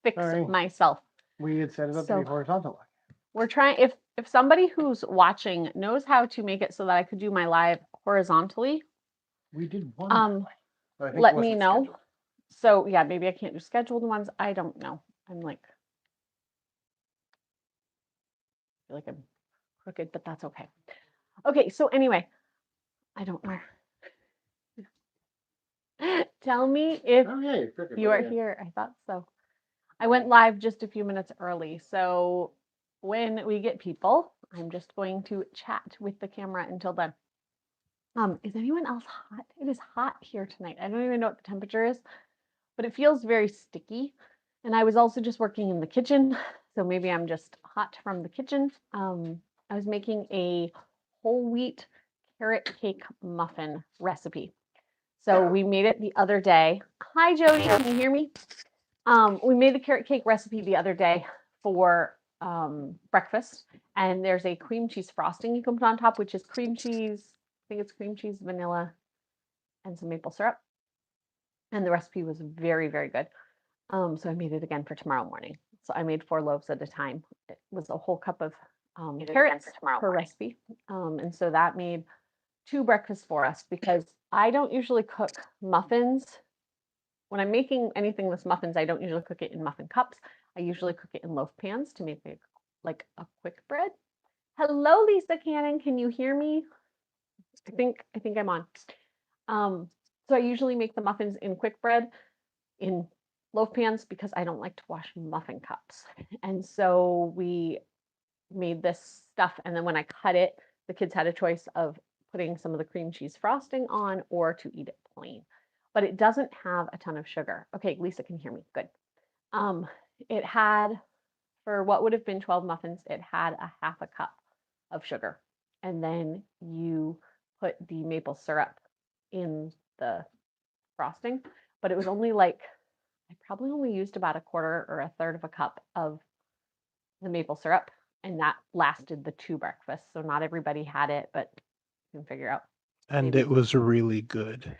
fix Sorry. myself. We had set it up to be horizontal. We're trying, if somebody who's watching knows how to make it so that I could do my live horizontally, we did one. Let me know. Scheduled. So yeah, maybe I can't do scheduled ones. I don't know. I'm like, I feel like I'm crooked, but that's okay. Okay, so anyway, I don't know. Tell me if you are here. I thought so. I went live just a few minutes early. So when we get people, I'm just going to chat with the camera until then. Is anyone else hot? It is hot here tonight. I don't even know what the temperature is, but it feels very sticky. And I was also just working in the kitchen, so maybe I'm just hot from the kitchen. I was making a whole wheat carrot cake muffin recipe. So we made it the other day. Hi, Jody. Can you hear me? We made the carrot cake recipe the other day for breakfast, and there's a cream cheese frosting you can put on top, which is cream cheese. I think it's cream cheese, vanilla, and some maple syrup. And the recipe was very, very good. So I made it again for tomorrow morning. So I made 4 loaves at a time. It was a whole cup of carrots per recipe. And so that made 2 breakfasts for us because I don't usually cook muffins. When I'm making anything with muffins, I don't usually cook it in muffin cups. I usually cook it in loaf pans to make it like a quick bread. Hello, Lisa Cannon. Can you hear me? I think I'm on. So I usually make the muffins in quick bread in loaf pans because I don't like to wash muffin cups. And so we made this stuff, and then when I cut it, the kids had a choice of putting some of the cream cheese frosting on or to eat it plain. But it doesn't have a ton of sugar. Okay, Lisa can hear me. Good. It had, for what would have been 12 muffins, it had a half a cup of sugar. And then you put the maple syrup in the frosting, but it was only like, I probably only used about a quarter or a third of a cup of the maple syrup, and that lasted the 2 breakfasts. So not everybody had it, but you can figure out. And maybe. It was really good.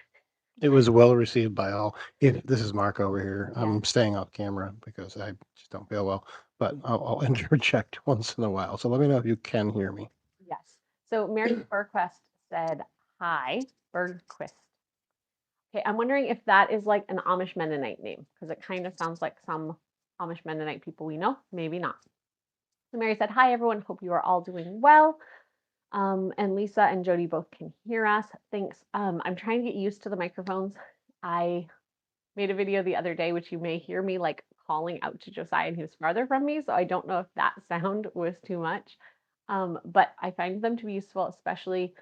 It was well received by all. This is Mark over here. Yeah. I'm staying off camera because I just don't feel well, but I'll interject once in a while. So let me know if you can hear me. Yes. So Mary Burquist said, hi, Bergquist. Okay, I'm wondering if that is like an Amish Mennonite name, because it kind of sounds like some Amish Mennonite people we know, maybe not. So Mary said, hi, everyone. Hope you are all doing well. And Lisa and Jody both can hear us. Thanks. I'm trying to get used to the microphones. I made a video the other day, which you may hear me like calling out to Josiah, and he was farther from me. So I don't know if that sound was too much. But I find them to be useful, especially,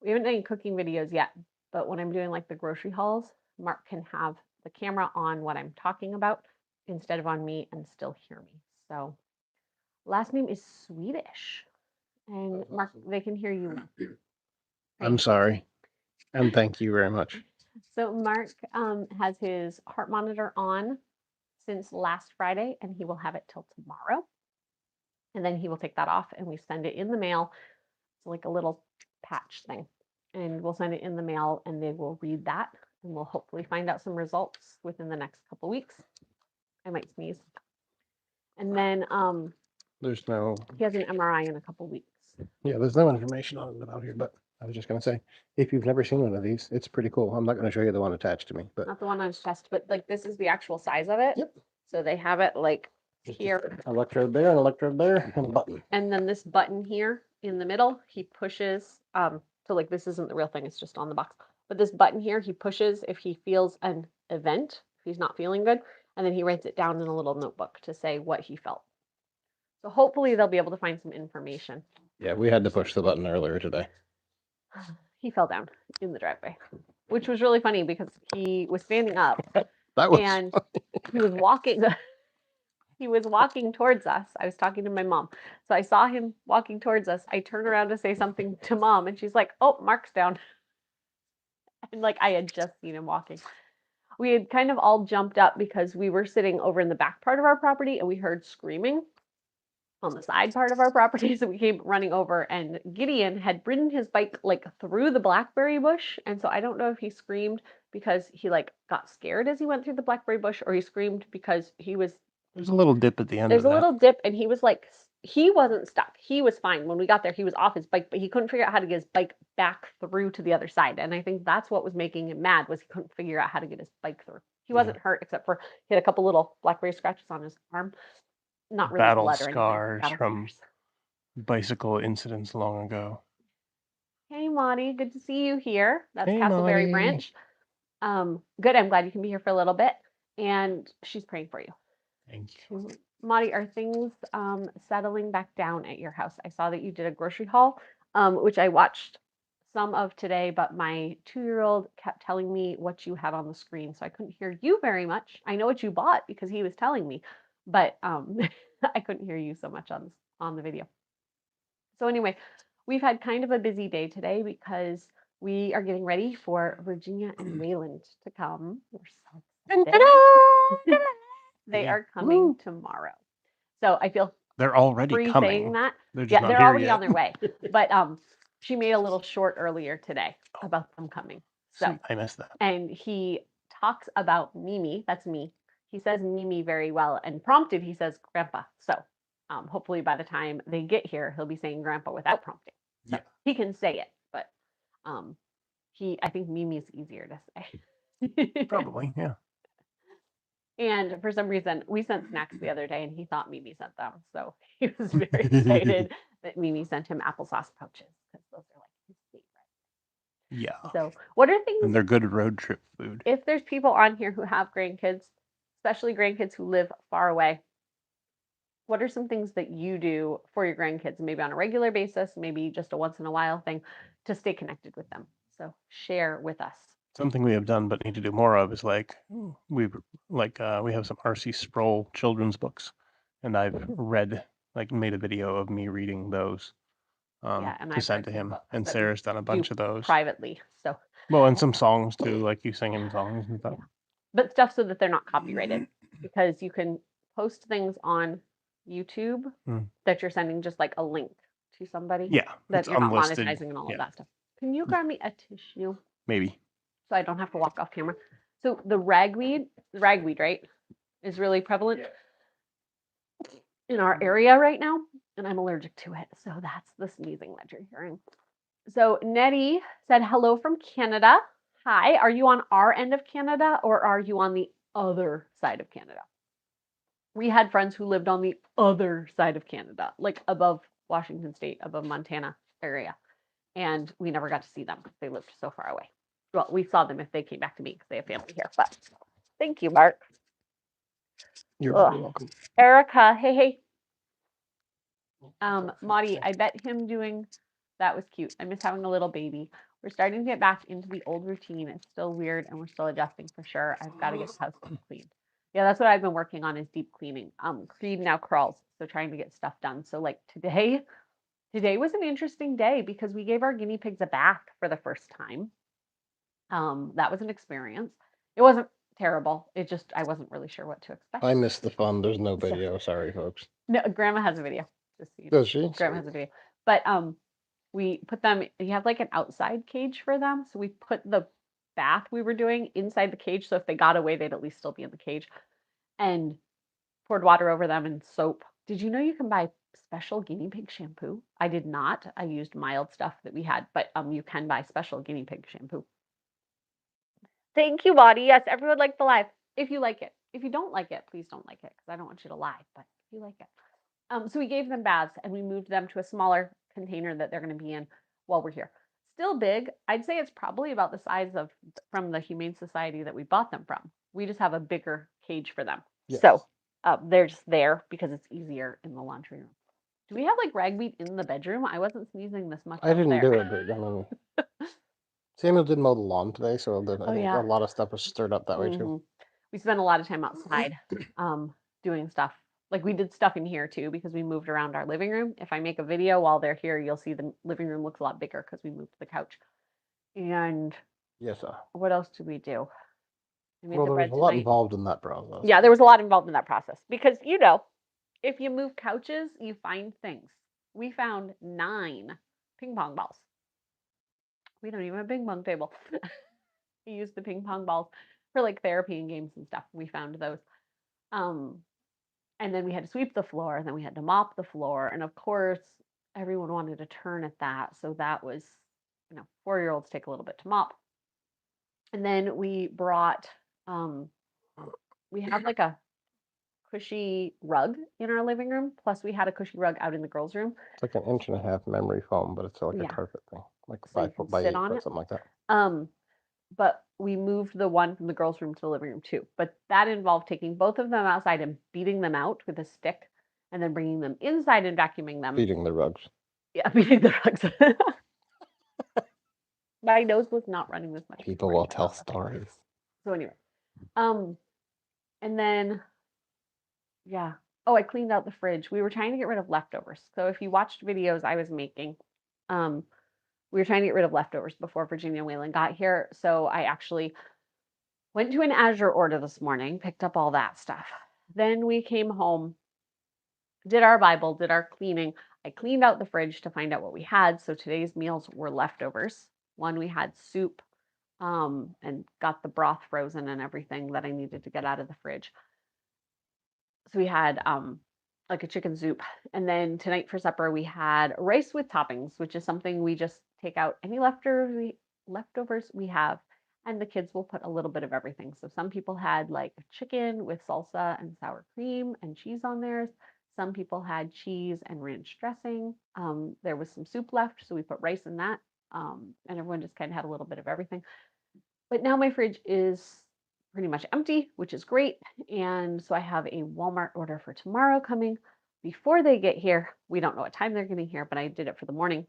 we haven't done any cooking videos yet, but when I'm doing like the grocery hauls, Mark can have the camera on what I'm talking about instead of on me and still hear me. So last name is Swedish. And Mark, they can hear you. I'm sorry. And thank you very much. So Mark has his heart monitor on since last Friday, and he will have it till tomorrow. And then he will take that off, and we send it in the mail. It's like a little patch thing. And we'll send it in the mail, and they will read that, and we'll hopefully find out some results within the next couple weeks. I might sneeze. And then there's no. He has an MRI in a couple weeks. Yeah, there's no information on it about here, but I was just going to say, if you've never seen one of these, it's pretty cool. I'm not going to show you the one attached to me, but not the one on his chest, but like this is the actual size of it. Yep. So they have it like here. Electrode there, an electrode there, and a button. And then this button here in the middle, he pushes. So like this isn't the real thing; it's just on the box. But this button here, he pushes if he feels an event, if he's not feeling good, and then he writes it down in a little notebook to say what he felt. So hopefully they'll be able to find some information. Yeah, we had to push the button earlier today. He fell down in the driveway, which was really funny because he was standing up and he was walking. He was walking towards us. I was talking to my mom. So I saw him walking towards us. I turned around to say something to mom, and she's like, oh, Mark's down. And like I had just seen him walking. We had kind of all jumped up because we were sitting over in the back part of our property and we heard screaming on the side part of our property. So we came running over, and Gideon had ridden his bike like through the blackberry bush. And so I don't know if he screamed because he like got scared as he went through the blackberry bush, or he screamed because he was There's a little dip at the end There's of a that. little dip, and he was like, he wasn't stuck. He was fine. When we got there, he was off his bike, but he couldn't figure out how to get his bike back through to the other side. And I think that's what was making him mad, was he couldn't figure out how to get his bike through. He wasn't hurt, except for he had a couple little blackberry scratches on his arm. Not really Battle blood or anything. scars Battle from scars. bicycle incidents long ago. Hey, Monty, good to see you here. That's Hey, Castleberry Monty. Branch. Good. I'm glad you can be here for a little bit. And she's praying for you. Thank you. Monty, are things settling back down at your house? I saw that you did a grocery haul, which I watched some of today, but my 2-year-old kept telling me what you had on the screen, so I couldn't hear you very much. I know what you bought because he was telling me, but I couldn't hear you so much on the video. So anyway, we've had kind of a busy day today because we are getting ready for Virginia and Wayland to come. We're so excited. They are coming tomorrow. So I feel They're already free coming. saying that. They're just Yeah, not they're here already yet. on their way. But she made a little short earlier today about them coming. So I missed that. and he talks about Mimi. That's me. He says Mimi very well, and prompted he says Grandpa. So hopefully by the time they get here, he'll be saying Grandpa without prompting. So he can say it, but I think Mimi's easier to say. Probably, yeah. And for some reason, we sent snacks the other day, and he thought Mimi sent them. So he was very excited that Mimi sent him applesauce pouches, because those are like his favorite. Yeah. So what are things? And they're good road trip food. If there's people on here who have grandkids, especially grandkids who live far away, what are some things that you do for your grandkids, maybe on a regular basis, maybe just a once in a while thing, to stay connected with them? So share with us. Something we have done but need to do more of is we have some R.C. Sproul children's books, and I've made a video of me reading those Yeah, and to I've send read to some him. books And that we Sarah's done a bunch do of those. privately. So Well, and some songs too, like you sing him songs and stuff. yeah. But stuff so that they're not copyrighted, because you can post things on YouTube that you're sending just like a link to somebody. Yeah, That it's you're not unlisted. monetizing and all of that stuff. Can you grab me a tissue Maybe. so I don't have to walk off camera? So the ragweed, right, is really prevalent in our area right now, and I'm allergic to it. So that's the sneezing that you're hearing. So Nettie said hello from Canada. Hi, are you on our end of Canada or are you on the other side of Canada? We had friends who lived on the other side of Canada, like above Washington State, above Montana area. And we never got to see them because they lived so far away. Well, we saw them if they came back to me because they have family here. But thank you, Mark. You're very welcome. Erica, hey. Maudie, I bet him doing that was cute. I miss having a little baby. We're starting to get back into the old routine. It's still weird and we're still adjusting for sure. I've got to get the house cleaned. Yeah, that's what I've been working on, is deep cleaning. Creed now crawls, so trying to get stuff done. So like today was an interesting day because we gave our guinea pigs a bath for the first time. That was an experience. It wasn't terrible. It just, I wasn't really sure what to expect. I missed the fun. There's no video. Sorry, folks. No, Grandma has a video. Just so you know. Does she? Grandma has a video. But we put them, you have like an outside cage for them. So we put the bath we were doing inside the cage. So if they got away, they'd at least still be in the cage, and poured water over them and soap. Did you know you can buy special guinea pig shampoo? I did not. I used mild stuff that we had, but you can buy special guinea pig shampoo. Thank you, Maudie. Yes, everyone liked the live. If you like it. If you don't like it, please don't like it, because I don't want you to lie, but if you like it. So we gave them baths and we moved them to a smaller container that they're going to be in while we're here. Still big. I'd say it's probably about the size of from the Humane Society that we bought them from. We just have a bigger cage for them. Yes. So they're just there because it's easier in the laundry room. Do we have like ragweed in the bedroom? I wasn't sneezing this much. I didn't do it, but I mean, Samuel did mow the lawn today, so a lot of stuff was stirred up that way too. We spent a lot of time outside doing stuff. Like we did stuff in here too because we moved around our living room. If I make a video while they're here, you'll see the living room looks a lot bigger because we moved the couch. And yes, sir. What else did we do? There was a lot involved in that process. Yeah, there was a lot involved in that process because, you know, if you move couches, you find things. We found 9 ping pong balls. We don't even have a ping pong table. We used the ping pong balls for like therapy and games and stuff. We found those. And then we had to sweep the floor, and then we had to mop the floor. And of course, everyone wanted a turn at that. So that was, 4-year-olds take a little bit to mop. And then we brought, we have like a cushy rug in our living room. Plus, we had a cushy rug out in the girls' room. It's like an 1.5 inch memory foam, but it's like a carpet thing, like So 5 you can foot by sit 8 on foot, it. something like that. But we moved the one from the girls' room to the living room too. But that involved taking both of them outside and beating them out with a stick, and then bringing them inside and vacuuming them. Beating the rugs. Yeah, beating the rugs. My nose was not running this much. People will tell stories. So anyway, and then, yeah. Oh, I cleaned out the fridge. We were trying to get rid of leftovers. So if you watched videos I was making, we were trying to get rid of leftovers before Virginia and Waylon got here. So I actually went to an Azure order this morning, picked up all that stuff. Then we came home, did our Bible, did our cleaning. I cleaned out the fridge to find out what we had. So today's meals were leftovers. One, we had soup, and got the broth frozen and everything that I needed to get out of the fridge. So we had like a chicken soup. And then tonight for supper, we had rice with toppings, which is something we just take out any leftovers we have. And the kids will put a little bit of everything. So some people had like chicken with salsa and sour cream and cheese on theirs. Some people had cheese and ranch dressing. There was some soup left, so we put rice in that. And everyone just kind of had a little bit of everything. But now my fridge is pretty much empty, which is great. And so I have a Walmart order for tomorrow coming. Before they get here, we don't know what time they're getting here, but I did it for the morning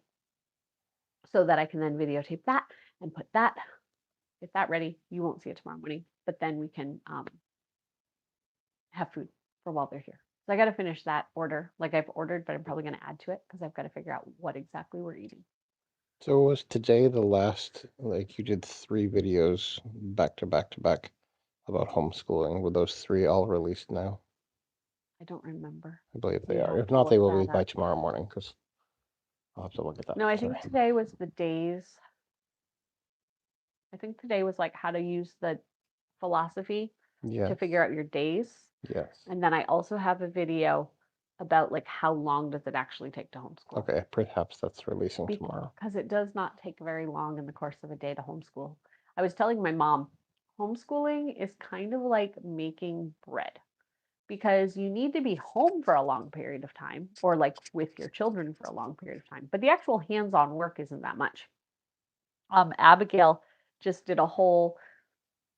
so that I can then videotape that and put that, get that ready. You won't see it tomorrow morning, but then we can have food for while they're here. So I got to finish that order like I've ordered, but I'm probably going to add to it because I've got to figure out what exactly we're eating. So was today the last, like you did 3 videos back to back to back about homeschooling? Were those 3 all released now? I don't remember. I believe they You'd are. have If to not, they look will be that by up. tomorrow morning because I'll have to look at that. No, I think today was the days. I think today was like how to use the philosophy to figure out your days. Yes. And then I also have a video about like how long does it actually take to homeschool. Okay, perhaps that's releasing tomorrow. Because it does not take very long in the course of a day to homeschool. I was telling my mom, homeschooling is kind of like making bread because you need to be home for a long period of time or like with your children for a long period of time. But the actual hands-on work isn't that much. Abigail just did a whole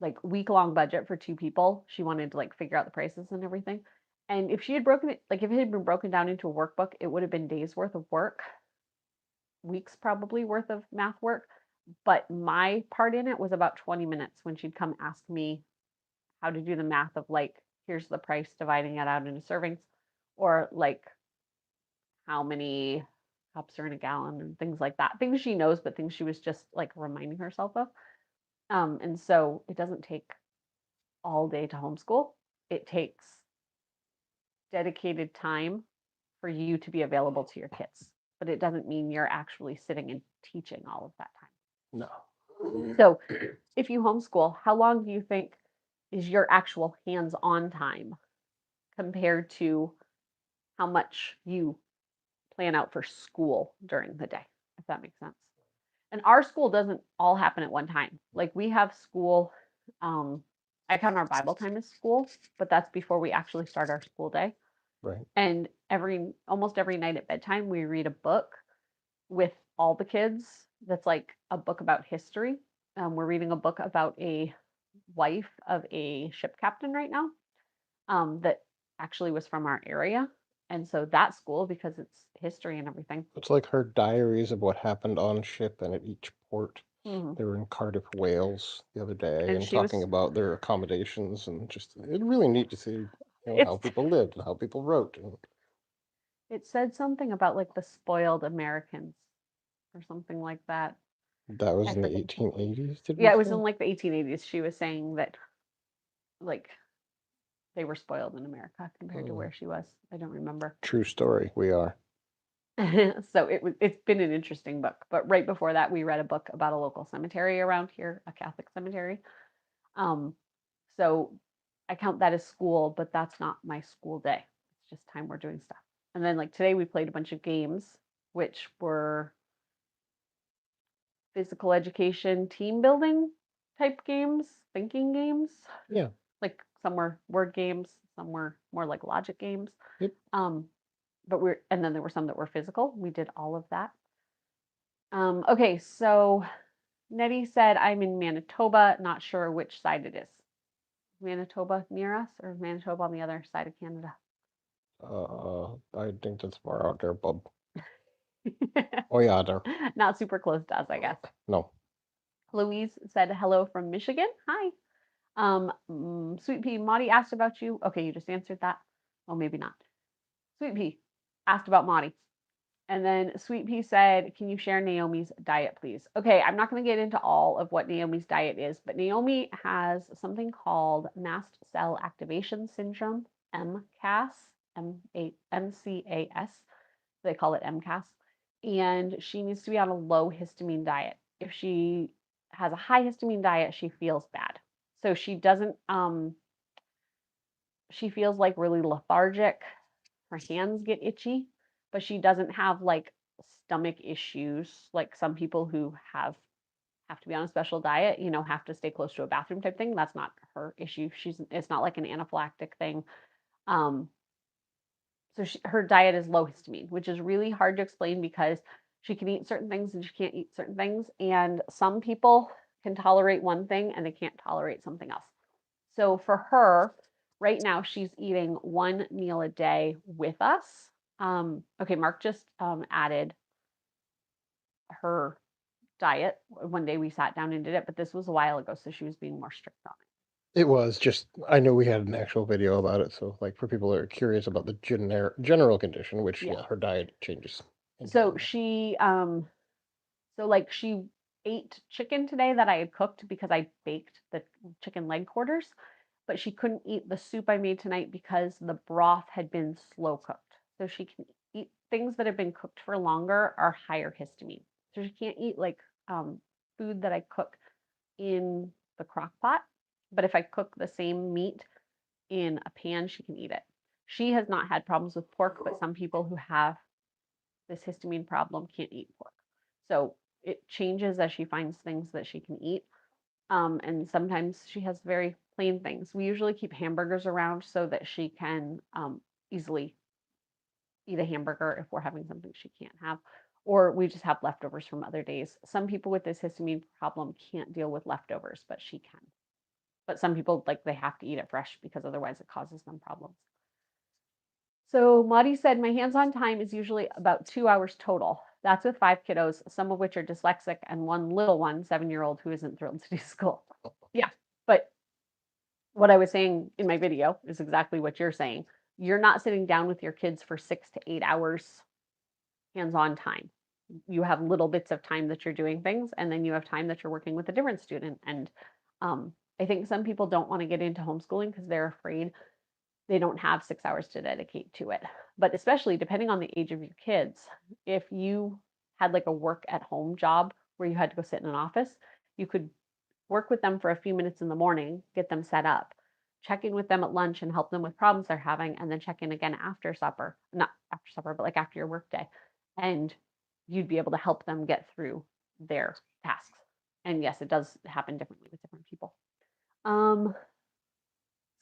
like week-long budget for 2 people. She wanted to like figure out the prices and everything. And if she had broken it, like if it had been broken down into a workbook, it would have been days worth of work, weeks probably worth of math work. But my part in it was about 20 minutes when she'd come ask me how to do the math of like, here's the price, dividing it out into servings, or like how many cups are in a gallon and things like that. Things she knows, but things she was just like reminding herself of. And so it doesn't take all day to homeschool. It takes dedicated time for you to be available to your kids, but it doesn't mean you're actually sitting and teaching all of that time. No. So if you homeschool, how long do you think is your actual hands-on time compared to how much you plan out for school during the day, if that makes sense? And our school doesn't all happen at one time. Like we have school, I count our Bible time as school, but that's before we actually start our school day. Right. And almost every night at bedtime, we read a book with all the kids. That's like a book about history. We're reading a book about a wife of a ship captain right now, that actually was from our area. And so that school, because it's history and everything. It's like her diaries of what happened on ship and at each port. Mm-hmm. They were in Cardiff, Wales the other day And and talking about their accommodations and just it's really neat to see how people lived and how people wrote. And it said something about like the spoiled Americans or something like that. That was in the 1880s, did Yeah, it was in like the 1880s. She was saying that like they were spoiled in America compared to where she was. I don't remember. True story. We are. So it's been an interesting book. But right before that, we read a book about a local cemetery around here, a Catholic cemetery. So I count that as school, but that's not my school day. It's just time we're doing stuff. And then like today we played a bunch of games, which were physical education, team building type games, thinking games. Yeah. Like some were word games, some were more like logic games. Yep. And then there were some that were physical. We did all of that. Okay, so Nettie said I'm in Manitoba, not sure which side it is. Manitoba near us or Manitoba on the other side of Canada? I think that's more out there, bub. Oh yeah, there. Not super close to us, I guess. No. Louise said hello from Michigan. Hi. Sweet Pea, Maudie asked about you. Okay, you just answered that. Oh, maybe not. Sweet Pea asked about Maudie. And then Sweet Pea said, can you share Naomi's diet, please? Okay, I'm not going to get into all of what Naomi's diet is, but Naomi has something called mast cell activation syndrome, MCAS, MCAS. They call it MCAS. And she needs to be on a low histamine diet. If she has a high histamine diet, she feels bad. So she doesn't, she feels like really lethargic. Her hands get itchy, but she doesn't have like stomach issues like some people who have to be on a special diet, have to stay close to a bathroom type thing. That's not her issue. It's not like an anaphylactic thing. So her diet is low histamine, which is really hard to explain because she can eat certain things and she can't eat certain things. And some people can tolerate one thing and they can't tolerate something else. So for her, right now, she's eating one meal a day with us. Okay, Mark just added her diet. One day we sat down and did it, but this was a while ago, so she was being more strict on it. It was just, I know we had an actual video about it, so like for people that are curious about the general condition, which Yeah. her diet changes. So she ate chicken today that I had cooked because I baked the chicken leg quarters, but she couldn't eat the soup I made tonight because the broth had been slow cooked. So she can eat things that have been cooked for longer are higher histamine. So she can't eat like food that I cook in the crock pot. But if I cook the same meat in a pan, she can eat it. She has not had problems with pork, but some people who have this histamine problem can't eat pork. So it changes as she finds things that she can eat. And sometimes she has very plain things. We usually keep hamburgers around so that she can easily eat a hamburger if we're having something she can't have, or we just have leftovers from other days. Some people with this histamine problem can't deal with leftovers, but she can. But some people, like, they have to eat it fresh because otherwise it causes them problems. So Maudie said, my hands-on time is usually about 2 hours total. That's with 5 kiddos, some of which are dyslexic, and one little one, 7-year-old, who isn't thrilled to do school. Yeah, but what I was saying in my video is exactly what you're saying. You're not sitting down with your kids for 6 to 8 hours hands-on time. You have little bits of time that you're doing things, and then you have time that you're working with a different student. And I think some people don't want to get into homeschooling because they're afraid they don't have 6 hours to dedicate to it. But especially depending on the age of your kids, if you had like a work at home job where you had to go sit in an office, you could work with them for a few minutes in the morning, get them set up, check in with them at lunch and help them with problems they're having, and then check in again after supper, not after supper, but like after your work day. And you'd be able to help them get through their tasks. And yes, it does happen differently with different people.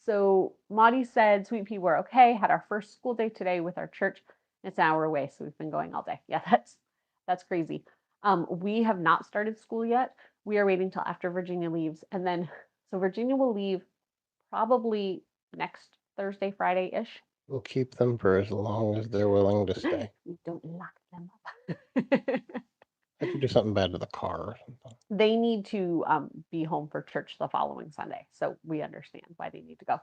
So Maudie said, Sweet Pea, we're okay. Had our first school day today with our church. It's an hour away, so we've been going all day. Yeah, that's crazy. We have not started school yet. We are waiting till after Virginia leaves. And then, so Virginia will leave probably next Thursday, Friday-ish. We'll keep them for as long as they're willing to stay. We don't lock them up. I could do something bad to the car or something. They need to be home for church the following Sunday. So we understand why they need to go.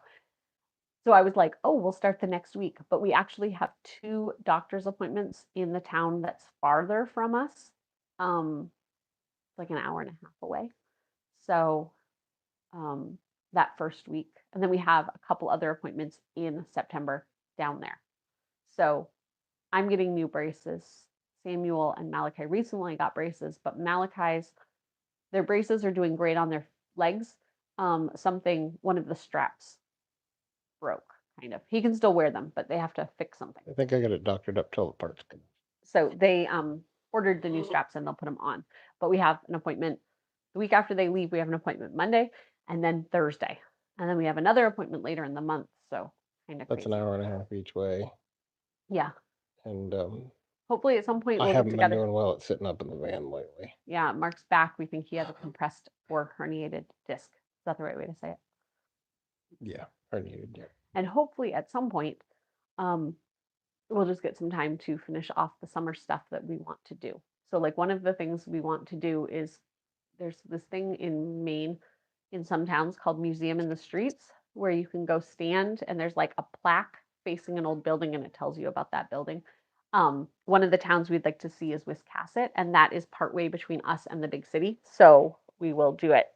So I was like, oh, we'll start the next week. But we actually have 2 doctor's appointments in the town that's farther from us. Like an hour and a half away. So that first week. And then we have a couple other appointments in September down there. So I'm getting new braces. Samuel and Malachi recently got braces, but their braces are doing great on their legs. One of the straps broke, kind of. He can still wear them, but they have to fix something. I think I got it doctored up till the parts come. So they ordered the new straps and they'll put them on. But we have an appointment the week after they leave. We have an appointment Monday and then Thursday. And then we have another appointment later in the month. So kind of That's crazy. an hour and a half each way. Yeah. And hopefully at some point I we'll haven't get been together. doing well at sitting up in the van lately. Yeah, Mark's back. We think he has a compressed or herniated disc. Is that the right way to say it? Yeah, herniated. Yeah. And hopefully at some point, we'll just get some time to finish off the summer stuff that we want to do. So like one of the things we want to do is there's this thing in Maine in some towns called Museum in the Streets where you can go stand and there's like a plaque facing an old building and it tells you about that building. One of the towns we'd like to see is Wiscasset, and that is partway between us and the big city. So we will do it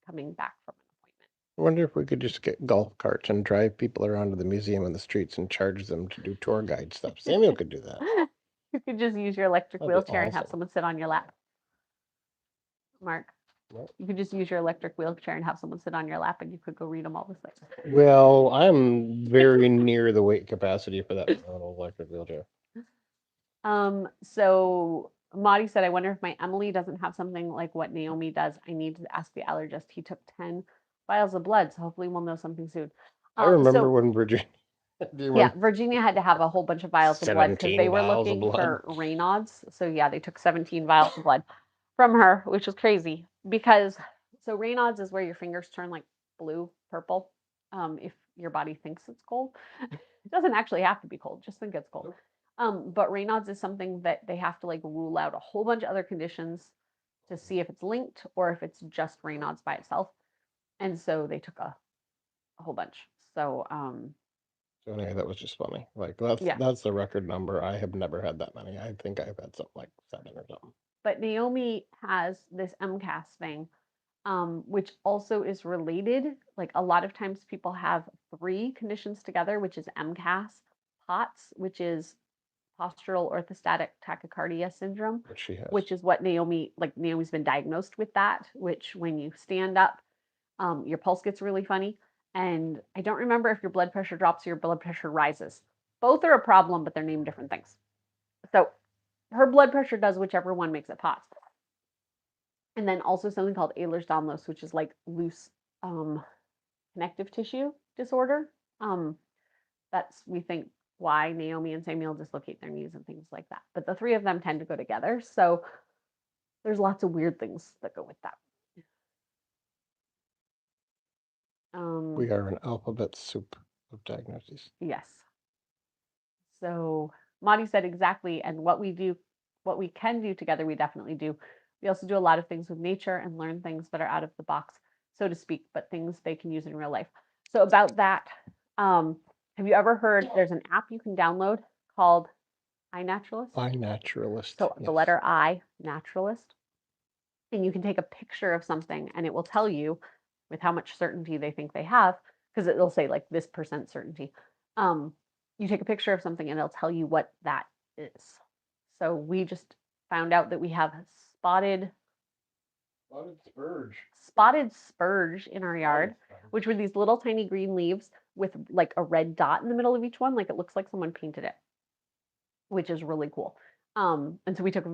coming back from an appointment. I wonder if we could just get golf carts and drive people around to the museum in the streets and charge them to do tour guide stuff. Samuel could do that. You could just use your electric That'd be wheelchair and have awesome. someone sit on your lap. Mark, What? you could just use your electric wheelchair and have someone sit on your lap and you could go read them all the things. Well, I'm very near the weight capacity for that little electric wheelchair. So Maudie said, I wonder if my Emily doesn't have something like what Naomi does. I need to ask the allergist. He took 10 vials of blood, so hopefully we'll know something soon. I remember when Virginia. Yeah, Virginia had to have a whole bunch of vials of blood because they were 17 vials of looking blood. for Raynaud's. So yeah, they took 17 vials of blood from her, which was crazy because so Raynaud's is where your fingers turn like blue, purple, if your body thinks it's cold. It doesn't actually have to be cold, just think it's cold. But Raynaud's is something that they have to like rule out a whole bunch of other conditions to see if it's linked or if it's just Raynaud's by itself. And so they took a whole bunch. So So anyway, that was just funny. Like that's the record number. I have never had that many. I think I've had something like 7 or something. But Naomi has this MCAS thing, which also is related. Like a lot of times people have 3 conditions together, which is MCAS, POTS, which is postural orthostatic tachycardia syndrome, Which she has. which is what Naomi's been diagnosed with that, which when you stand up, your pulse gets really funny. And I don't remember if your blood pressure drops or your blood pressure rises. Both are a problem, but they're named different things. So her blood pressure does whichever one makes it POTS. And then also something called Ehlers-Danlos, which is like loose connective tissue disorder. That's, we think, why Naomi and Samuel dislocate their knees and things like that. But the 3 of them tend to go together. So there's lots of weird things that go with that. We are an alphabet soup of diagnoses. Yes. So Maudie said exactly, and what we can do together, we definitely do. We also do a lot of things with nature and learn things that are out of the box, so to speak, but things they can use in real life. So about that, have you ever heard there's an app you can download called iNaturalist? iNaturalist. So the letter I, Naturalist. And you can take a picture of something and it will tell you with how much certainty they think they have, because it'll say like this % certainty. You take a picture of something and it'll tell you what that is. So we just found out that we have spotted spurge in our yard, which were these little tiny green leaves with like a red dot in the middle of each one, like it looks like someone painted it, which is really cool. And so we took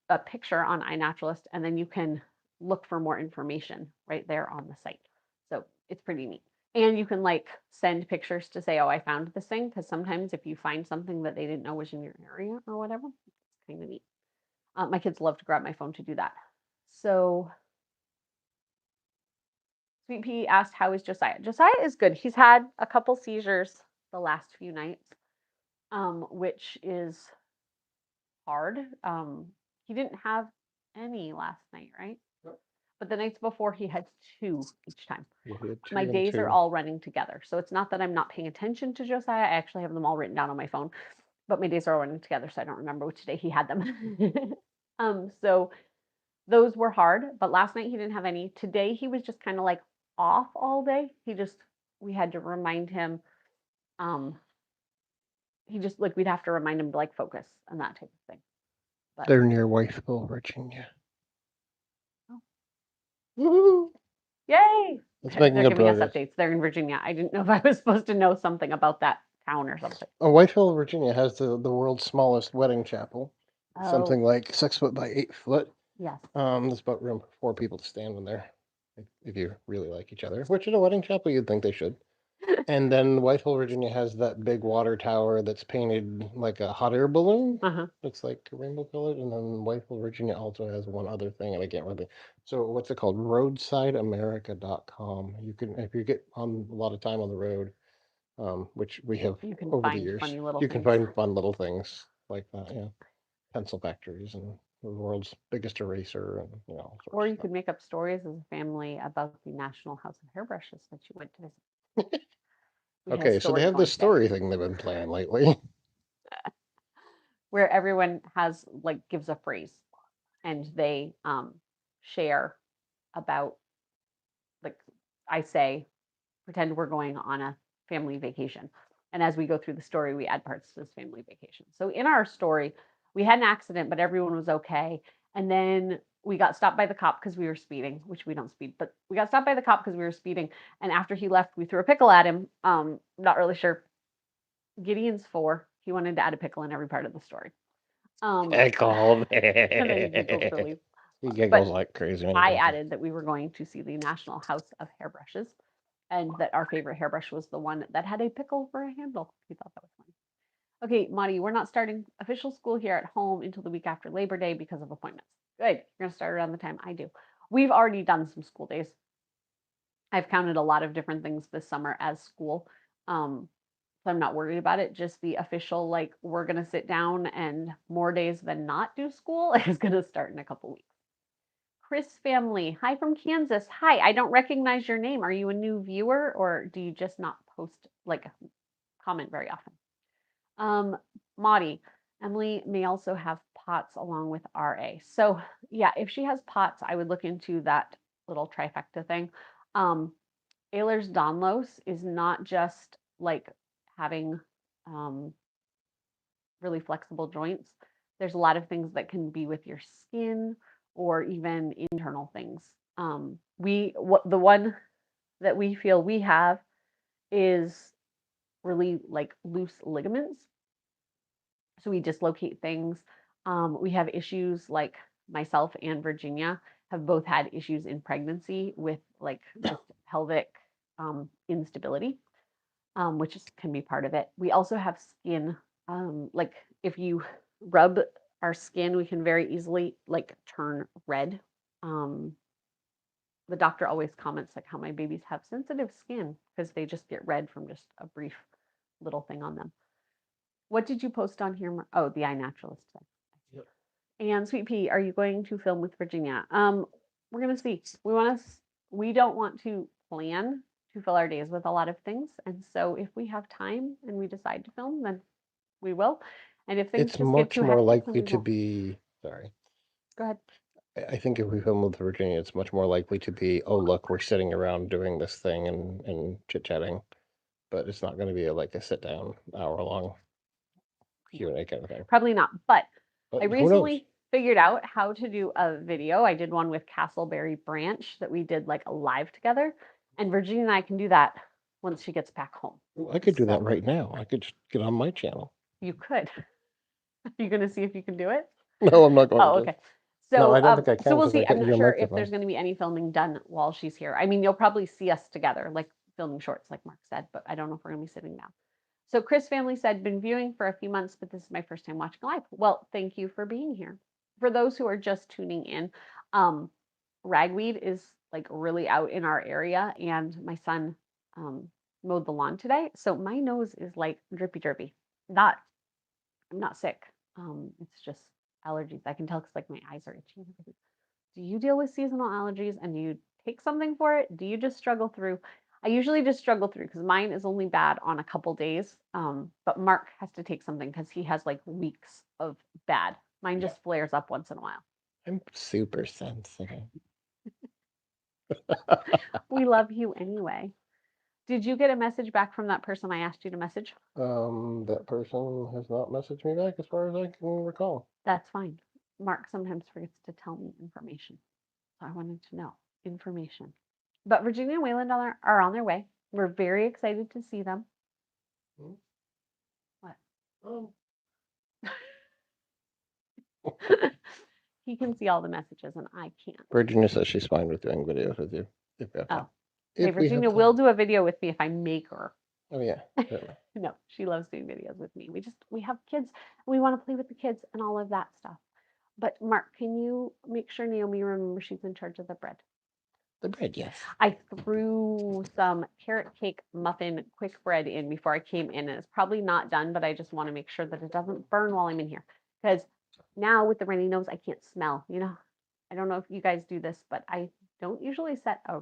a picture on iNaturalist, and then you can look for more information right there on the site. So it's pretty neat. And you can like send pictures to say, oh, I found this thing, because sometimes if you find something that they didn't know was in your area or whatever, it's kind of neat. My kids love to grab my phone to do that. So Sweet Pea asked, how is Josiah? Josiah is good. He's had a couple seizures the last few nights, which is hard. He didn't have any last night, right? Nope. But the nights before he had 2 each time. Yeah, My days are all running together. So it's not that I'm not paying attention to Josiah. I actually have them all written down on my phone, but my days are all running together, so I don't remember which day he had them. So those were hard, but last night he didn't have any. Today he was just kind of like off all day. We had to remind him, we'd have to remind him to like focus and that type of thing. But they're near Whiteville, Virginia. oh. Yay! It's They're making a giving us progress. updates. They're in Virginia. I didn't know if I was supposed to know something about that town or something. Whiteville, Virginia has the world's smallest wedding chapel. Oh, Something like 6 foot by 8 foot. yes. There's about room for 4 people to stand in there if you really like each other, which in a wedding chapel you'd think they should. And then Whitehall, Virginia has that big water tower that's painted like a hot air balloon. Uh-huh. It's like rainbow colored. And then Whitehall, Virginia also has one other thing, and I can't remember. So what's it called? RoadsideAmerica.com. You can, if you get on a lot of time on the road, which we have You can over the find years, funny little you can things. find fun little things like that. Yeah, pencil factories and the world's biggest eraser, and all sorts Or of you stuff. could make up stories as a family about the National House of Hairbrushes that you went to visit. We had a Okay, so they story have going this today story thing they've been playing lately. where everyone has gives a phrase and they share about like I say, pretend we're going on a family vacation. And as we go through the story, we add parts to this family vacation. So in our story, we had an accident, but everyone was okay. And then we got stopped by the cop because we were speeding, which we don't speed, but we got stopped by the cop because we were speeding. And after he left, we threw a pickle at him. Not really sure. Gideon's 4. He wanted to add a pickle in every part of the story. Pickle. And then he giggled really. He But giggles like crazy. I added that we were going to see the National House of Hairbrushes and that our favorite hairbrush was the one that had a pickle for a handle. He thought that was funny. Okay, Maudie, we're not starting official school here at home until the week after Labor Day because of appointments. Good. You're going to start around the time I do. We've already done some school days. I've counted a lot of different things this summer as school. So I'm not worried about it. Just the official, we're going to sit down and more days than not do school is going to start in a couple weeks. Chris family, hi from Kansas. Hi, I don't recognize your name. Are you a new viewer or do you just not post, comment very often? Maudie, Emily may also have POTS along with RA. So yeah, if she has POTS, I would look into that little trifecta thing. Ehlers-Danlos is not just having really flexible joints. There's a lot of things that can be with your skin or even internal things. The one that we feel we have is really loose ligaments. So we dislocate things. We have issues like myself and Virginia have both had issues in pregnancy with just pelvic instability, which can be part of it. We also have skin. If you rub our skin, we can very easily turn red. The doctor always comments how my babies have sensitive skin because they just get red from just a brief little thing on them. What did you post on here? Oh, the iNaturalist. Yep. And Sweet Pea, are you going to film with Virginia? We're gonna see. We don't want to plan to fill our days with a lot of things, and so if we have time and we decide to film, then we will. And if things It's just get much too more hectic, then likely we to won't. be. Sorry. Go ahead. I think if we film with Virginia, it's much more likely to be, oh, look, we're sitting around doing this thing and chit-chatting, but it's not going to be a sit-down hour-long Q&A kind of thing. Probably not, but I Who knows? recently figured out how to do a video. I did one with Castleberry Branch that we did a live together, and Virginia and I can do that once she gets back home. Well, I could do that right now. I could just get on my channel. You could. Are you going to see if you can do it? No, I'm not going to. Oh, okay. So, no, I don't think I can. So we'll 'cause I see. I'm can't use not your sure if there's microphone. going to be any filming done while she's here. I mean, you'll probably see us together, filming shorts, like Mark said, but I don't know if we're going to be sitting down. So Chris family said, been viewing for a few months, but this is my first time watching live. Well, thank you for being here. For those who are just tuning in, ragweed is really out in our area, and my son mowed the lawn today, so my nose is drippy drippy. I'm not sick. It's just allergies. I can tell because my eyes are itchy. Do you deal with seasonal allergies and do you take something for it? Do you just struggle through? I usually just struggle through because mine is only bad on a couple days. But Mark has to take something because he has weeks of bad. Mine just flares up once in a while. I'm super sensitive. We love you anyway. Did you get a message back from that person I asked you to message? That person has not messaged me back as far as I can recall. That's fine. Mark sometimes forgets to tell me information. So I wanted to know information. But Virginia and Wayland are on their way. We're very excited to see them. What? Oh. He can see all the messages and I can't. Virginia says she's fine with doing videos with you. If we have time. Okay, Virginia will do a video with me if I make her. Oh yeah. Certainly. No, she loves doing videos with me. We have kids. We want to play with the kids and all of that stuff. But Mark, can you make sure Naomi remembers she's in charge of the bread? The bread, yes. I threw some carrot cake muffin quick bread in before I came in, and it's probably not done, but I just want to make sure that it doesn't burn while I'm in here. Because now with the runny nose, I can't smell. You know, I don't know if you guys do this, but I don't usually set a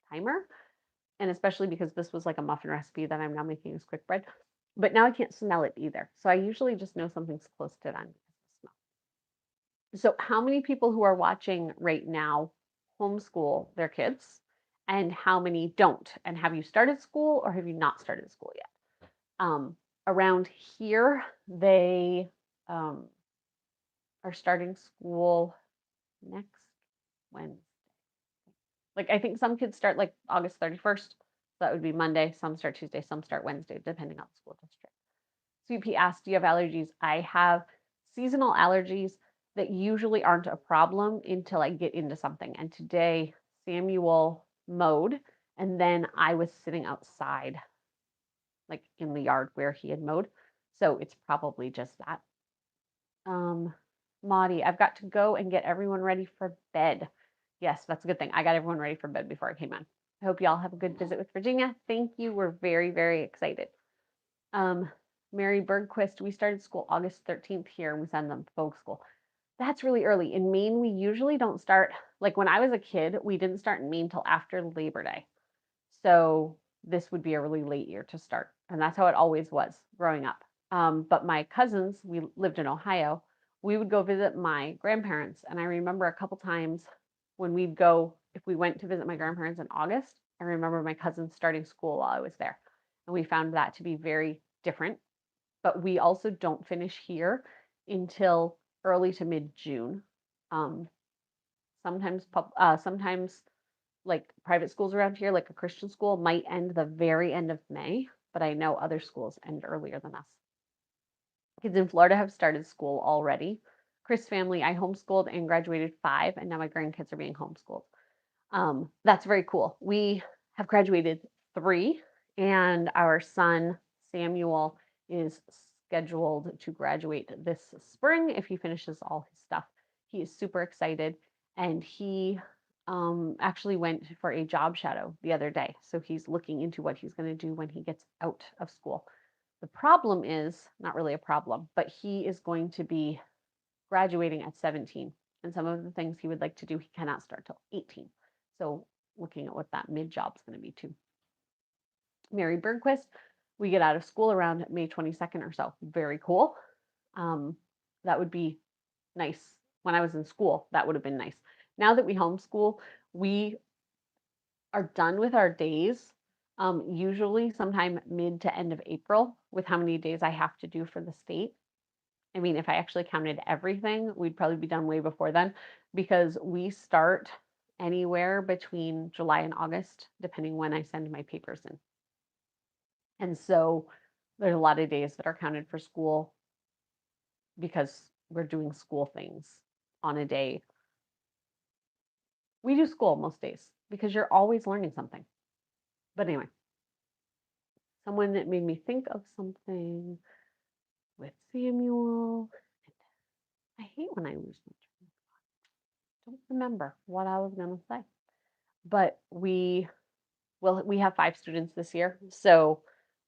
timer, and especially because this was like a muffin recipe that I'm now making as quick bread. But now I can't smell it either. So I usually just know something's close to done because of the smell. So how many people who are watching right now homeschool their kids and how many don't? And have you started school or have you not started school yet? Around here, they are starting school next Wednesday. Like I think some kids start like August 31st. So that would be Monday. Some start Tuesday, some start Wednesday, depending on the school district. CP asked, do you have allergies? I have seasonal allergies that usually aren't a problem until I get into something. And today Samuel mowed and then I was sitting outside, like in the yard where he had mowed. So it's probably just that. Maudie, I've got to go and get everyone ready for bed. Yes, that's a good thing. I got everyone ready for bed before I came on. I hope y'all have a good visit with Virginia. Thank you. We're very, very excited. Mary Bergquist, we started school August 13th here and we send them folk school. That's really early. In Maine, we usually don't start, like when I was a kid, we didn't start in Maine till after Labor Day. So this would be a really late year to start. And that's how it always was growing up. But my cousins, we lived in Ohio, we would go visit my grandparents. And I remember a couple times when we'd go, if we went to visit my grandparents in August, I remember my cousins starting school while I was there. And we found that to be very different. But we also don't finish here until early to mid-June. Sometimes like private schools around here, like a Christian school, might end the very end of May, but I know other schools end earlier than us. Kids in Florida have started school already. Chris' family, I homeschooled and graduated 5, and now my grandkids are being homeschooled. That's very cool. We have graduated 3, and our son Samuel is scheduled to graduate this spring if he finishes all his stuff. He is super excited, and he actually went for a job shadow the other day. So he's looking into what he's going to do when he gets out of school. The problem is not really a problem, but he is going to be graduating at 17. And some of the things he would like to do, he cannot start till 18. So looking at what that mid job is going to be too. Mary Bergquist, we get out of school around May 22nd or so. Very cool. That would be nice. When I was in school, that would have been nice. Now that we homeschool, we are done with our days, usually sometime mid to end of April with how many days I have to do for the state. I mean, if I actually counted everything, we'd probably be done way before then because we start anywhere between July and August, depending when I send my papers in. And so there's a lot of days that are counted for school because we're doing school things on a day. We do school most days because you're always learning something. But anyway, someone that made me think of something with Samuel. I hate when I lose my train of thought. Don't remember what I was going to say. But we have 5 students this year, so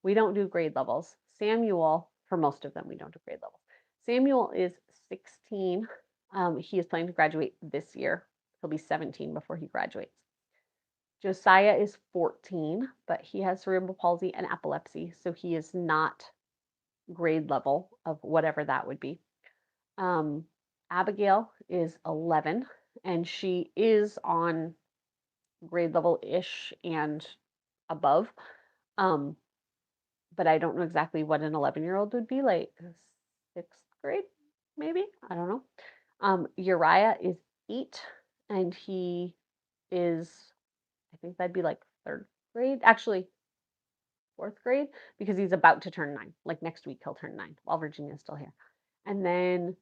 we don't do grade levels. Samuel, for most of them, we don't do grade levels. Samuel is 16. He is planning to graduate this year. He'll be 17 before he graduates. Josiah is 14, but he has cerebral palsy and epilepsy, so he is not grade level of whatever that would be. Abigail is 11, and she is on grade level-ish and above. But I don't know exactly what an 11-year-old would be, like 6th grade, maybe? I don't know. Uriah is 8, and he is, I think that'd be like 3rd grade, actually 4th grade, because he's about to turn 9. Like next week, he'll turn 9 while Virginia's still here. And then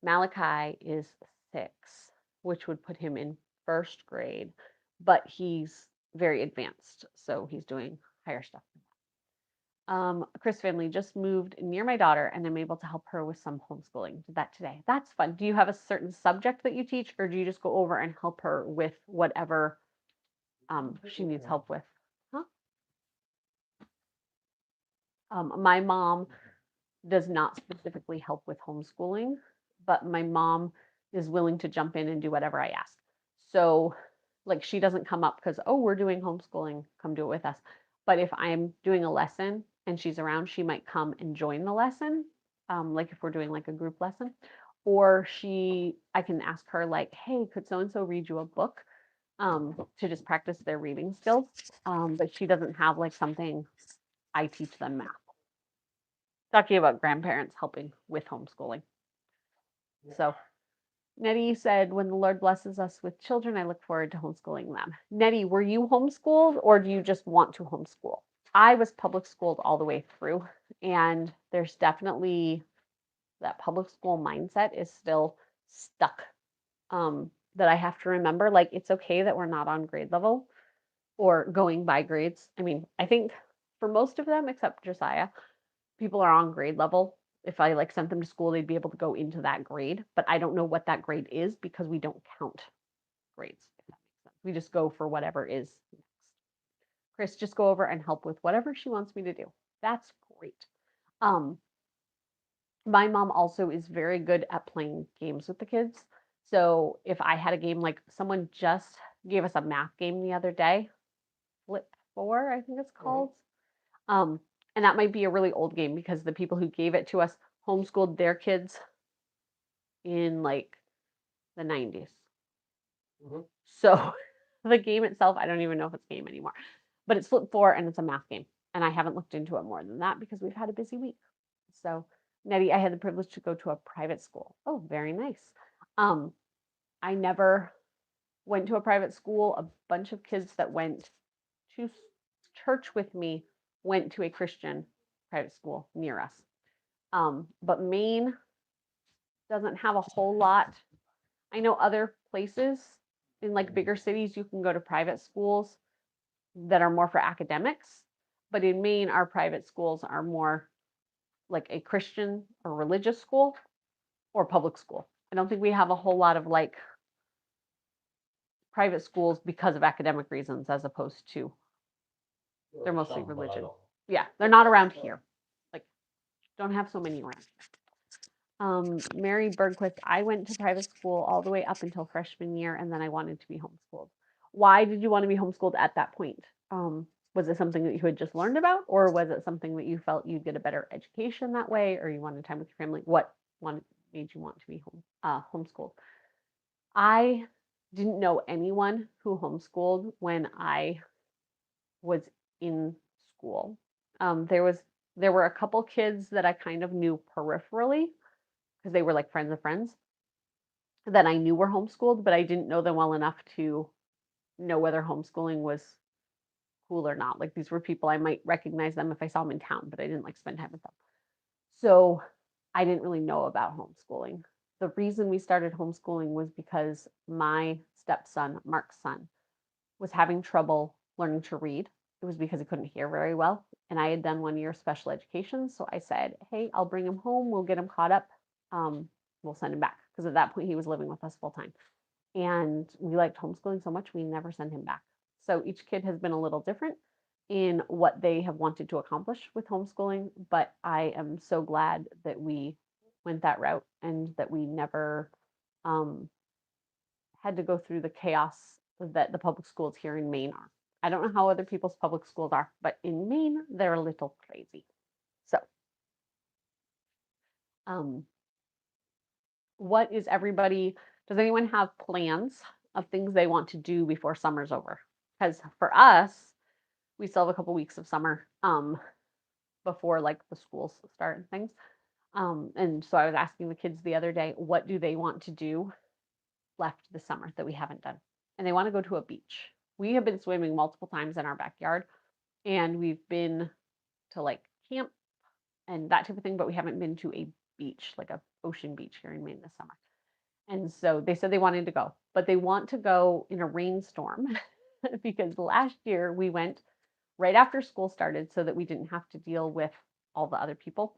Malachi is 6, which would put him in 1st grade, but he's very advanced, so he's doing higher stuff. Chris family just moved near my daughter, and I'm able to help her with some homeschooling. Did that today. That's fun. Do you have a certain subject that you teach, or do you just go over and help her with whatever she needs help with? Huh? My mom does not specifically help with homeschooling, but my mom is willing to jump in and do whatever I ask. So, like, she doesn't come up because, oh, we're doing homeschooling, come do it with us. But if I'm doing a lesson and she's around, she might come and join the lesson, like if we're doing like a group lesson. Or I can ask her, like, hey, could so and so read you a book to just practice their reading skills? But she doesn't have like something I teach them math. Talking about grandparents helping with homeschooling. So Nettie said, when the Lord blesses us with children, I look forward to homeschooling them. Nettie, were you homeschooled or do you just want to homeschool? I was public schooled all the way through, and there's definitely that public school mindset is still stuck, that I have to remember. Like, it's okay that we're not on grade level or going by grades. I mean, I think for most of them, except Josiah, people are on grade level. If I like sent them to school, they'd be able to go into that grade, but I don't know what that grade is because we don't count grades, if that makes sense. We just go for whatever is next. Chris, just go over and help with whatever she wants me to do. That's great. My mom also is very good at playing games with the kids. So if I had a game, like someone just gave us a math game the other day, Flip 4, I think it's called. And that might be a really old game because the people who gave it to us homeschooled their kids in like the 90s. So the game itself, I don't even know if it's a game anymore, but it's Flip 4 and it's a math game. And I haven't looked into it more than that because we've had a busy week. So Nettie, I had the privilege to go to a private school. Oh, very nice. I never went to a private school. A bunch of kids that went to church with me went to a Christian private school near us. But Maine doesn't have a whole lot. I know other places in like bigger cities, you can go to private schools that are more for academics. But in Maine, our private schools are more like a Christian or religious school or public school. I don't think we have a whole lot of like private schools because of academic reasons as opposed to they're mostly religion. Yeah, they're not around here. Like, don't have so many around. Mary Bergquist, I went to private school all the way up until freshman year, and then I wanted to be homeschooled. Why did you want to be homeschooled at that point? Was it something that you had just learned about, or was it something that you felt you'd get a better education that way, or you wanted time with your family? What made you want to be homeschooled? I didn't know anyone who homeschooled when I was in school. There were a couple kids that I kind of knew peripherally because they were like friends of friends that I knew were homeschooled, but I didn't know them well enough to know whether homeschooling was cool or not. Like, these were people I might recognize them if I saw them in town, but I didn't like spend time with them. So I didn't really know about homeschooling. The reason we started homeschooling was because my stepson, Mark's son, was having trouble learning to read. It was because he couldn't hear very well. And I had done 1 year of special education. So I said, hey, I'll bring him home. We'll get him caught up. We'll send him back. Because at that point, he was living with us full time. And we liked homeschooling so much, we never sent him back. So each kid has been a little different in what they have wanted to accomplish with homeschooling. But I am so glad that we went that route and that we never had to go through the chaos that the public schools here in Maine are. I don't know how other people's public schools are, but in Maine, they're a little crazy. So, what is does anyone have plans of things they want to do before summer's over? Because for us, we still have a couple weeks of summer before like the schools start and things. And so I was asking the kids the other day, what do they want to do left this summer that we haven't done? and they want to go to a beach. We have been swimming multiple times in our backyard, and we've been to like camp and that type of thing, but we haven't been to a beach, like a ocean beach here in Maine this summer. And so they said they wanted to go, but they want to go in a rainstorm because last year we went right after school started so that we didn't have to deal with all the other people.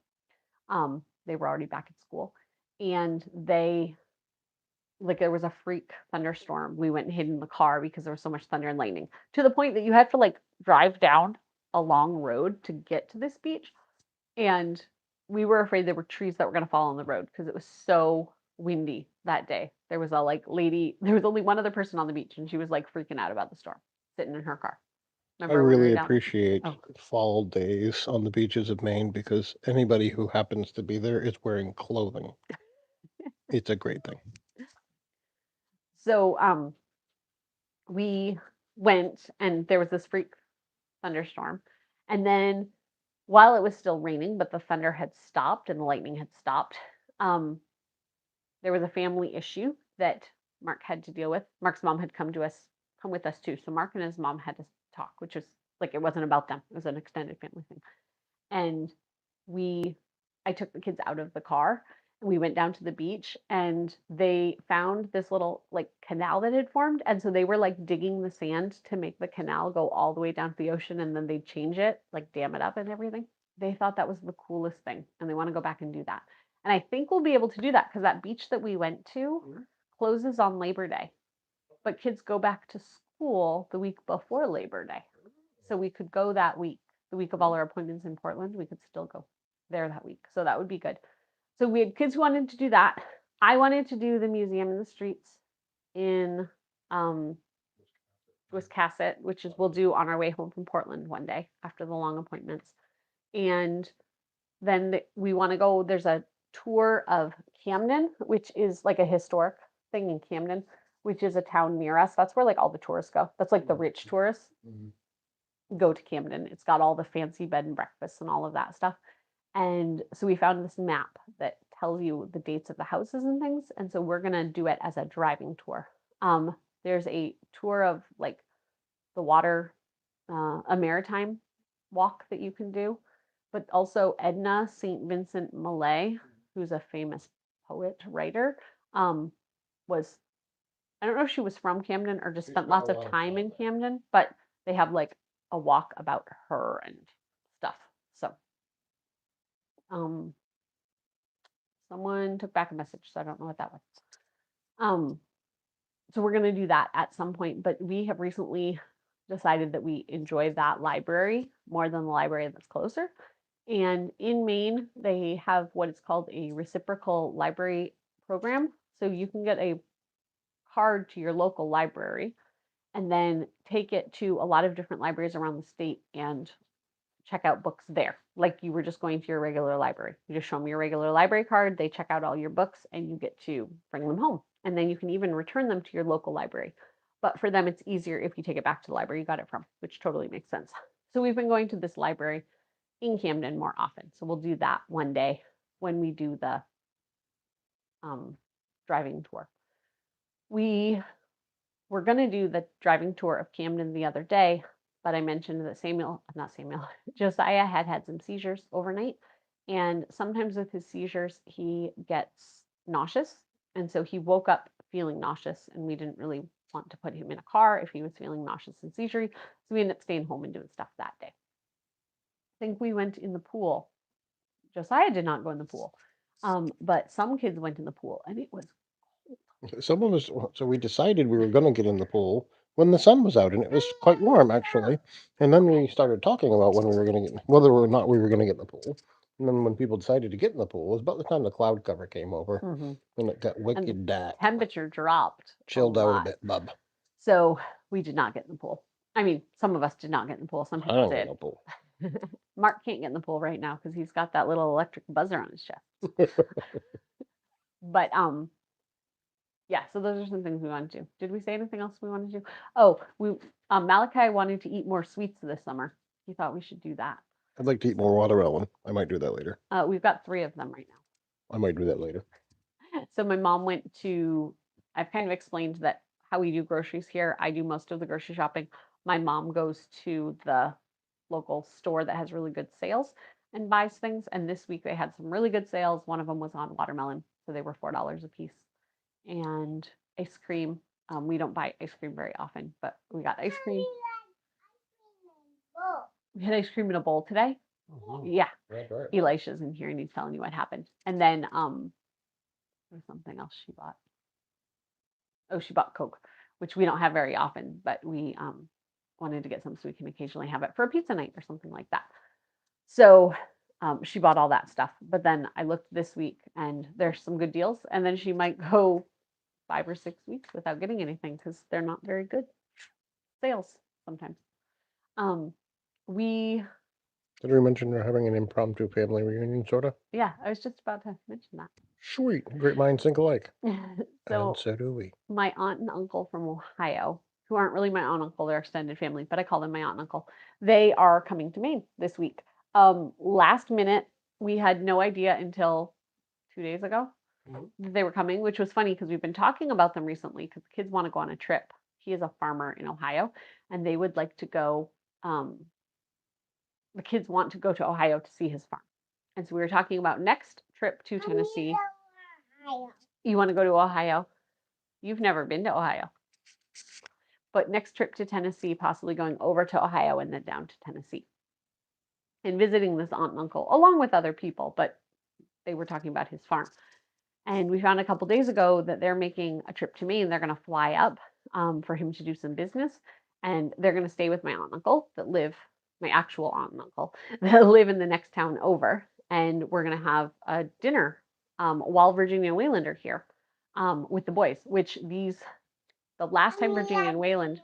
They were already back at school, and there was a freak thunderstorm. We went and hid in the car because there was so much thunder and lightning, to the point that you had to like drive down a long road to get to this beach. And we were afraid there were trees that were going to fall on the road because it was so windy that day. There was there was only one other person on the beach, and she was like freaking out about the storm, sitting in her car. I Remember when we really were down there? appreciate Oh, fall days on the beaches of Maine because anybody who happens to be there is wearing clothing. It's a great thing. so we went, and there was this freak thunderstorm, and then while it was still raining, but the thunder had stopped and the lightning had stopped, there was a family issue that Mark had to deal with. Mark's mom had come with us too. So Mark and his mom had to talk, which was like it wasn't about them. It was an extended family thing. And I took the kids out of the car and we went down to the beach, and they found this little like canal that had formed. And so they were like digging the sand to make the canal go all the way down to the ocean, and then they'd change it, like dam it up and everything. They thought that was the coolest thing, and they want to go back and do that. And I think we'll be able to do that because that beach that we went to closes on Labor Day, but kids go back to school the week before Labor Day. So we could go that week, the week of all our appointments in Portland. We could still go there that week. So that would be good. So we had kids who wanted to do that. I wanted to do the museum in the streets in Wiscasset, which is we'll do on our way home from Portland one day after the long appointments. And then we want to go, there's a tour of Camden, which is like a historic thing in Camden, which is a town near us. That's where like all the tourists go. That's like the rich tourists go to Camden. It's got all the fancy bed and breakfasts and all of that stuff. And so we found this map that tells you the dates of the houses and things. And so we're going to do it as a driving tour. There's a tour of like the water, a maritime walk that you can do, but also Edna St. Vincent Millay, who's a famous poet writer, was, I don't know if she was from Camden or just spent lots of time in Camden, but they have like a walk about her and stuff. So someone took back a message, so I don't know what that was. So we're going to do that at some point, but we have recently decided that we enjoy that library more than the library that's closer. And in Maine, they have what is called a reciprocal library program. So you can get a card to your local library and then take it to a lot of different libraries around the state and check out books there, like you were just going to your regular library. You just show them your regular library card, they check out all your books, and you get to bring them home. And then you can even return them to your local library. But for them, it's easier if you take it back to the library you got it from, which totally makes sense. So we've been going to this library in Camden more often. So we'll do that one day when we do the driving tour. We were going to do the driving tour of Camden the other day, but I mentioned that Josiah had some seizures overnight. And sometimes with his seizures, he gets nauseous. And so he woke up feeling nauseous, and we didn't really want to put him in a car if he was feeling nauseous and seizure. So we ended up staying home and doing stuff that day. I think we went in the pool. Josiah did not go in the pool, but some kids went in the pool, and it was Some of us, so we decided we were going to get in the pool when the sun was out, and it was quite warm actually. And then we started talking about when we were going to get, whether or not we were going to get in the pool. And then when people decided to get in the pool, it was about the time the cloud cover came over, and it got and wicked dark. temperature dropped. Chilled out a bit, bub. So we did not get in the pool. I mean, some of us did not get in the pool. Some I people don't get did. in the pool. Mark can't get in the pool right now because he's got that little electric buzzer on his chest. But yeah, so those are some things we want to do. Did we say anything else we wanted to do? Oh, Malachi wanted to eat more sweets this summer. He thought we should do that. I'd like to eat more watermelon. I might do that later. We've got 3 of them right now. I might do that later. So my mom I've kind of explained that how we do groceries here. I do most of the grocery shopping. My mom goes to the local store that has really good sales and buys things. And this week they had some really good sales. One of them was on watermelon, so they were $4 a piece. And ice cream. We don't buy ice cream very often, but we got ice cream. We had ice cream in a bowl today. Yeah. That's right. Elisha's in here and he's telling you what happened. And then there's something else she bought. Oh, she bought Coke, which we don't have very often, but we wanted to get some so we can occasionally have it for a pizza night or something like that. So she bought all that stuff. But then I looked this week and there's some good deals. And then she might go 5 or 6 weeks without getting anything because they're not very good sales sometimes. We Did we mention we're having an impromptu family reunion, sort of? Yeah, I was just about to mention that. Sweet. Great minds think alike. So And so do we. my aunt and uncle from Ohio, who aren't really my aunt and uncle, they're extended family, but I call them my aunt and uncle. They are coming to Maine this week. Last minute, we had no idea until 2 days ago that they were coming, which was funny because we've been talking about them recently because the kids want to go on a trip. He is a farmer in Ohio, and they would like to go. The kids want to go to Ohio to see his farm. And so we were talking about next trip to Tennessee. You want to go to Ohio? You've never been to Ohio. But next trip to Tennessee, possibly going over to Ohio and then down to Tennessee. And visiting this aunt and uncle, along with other people, but they were talking about his farm. And we found a couple days ago that they're making a trip to Maine. They're going to fly up for him to do some business. And they're going to stay with my aunt and uncle that live, my actual aunt and uncle, that live in the next town over. And we're going to have a dinner while Virginia and Wayland are here with the boys, which the last time Virginia and Wayland,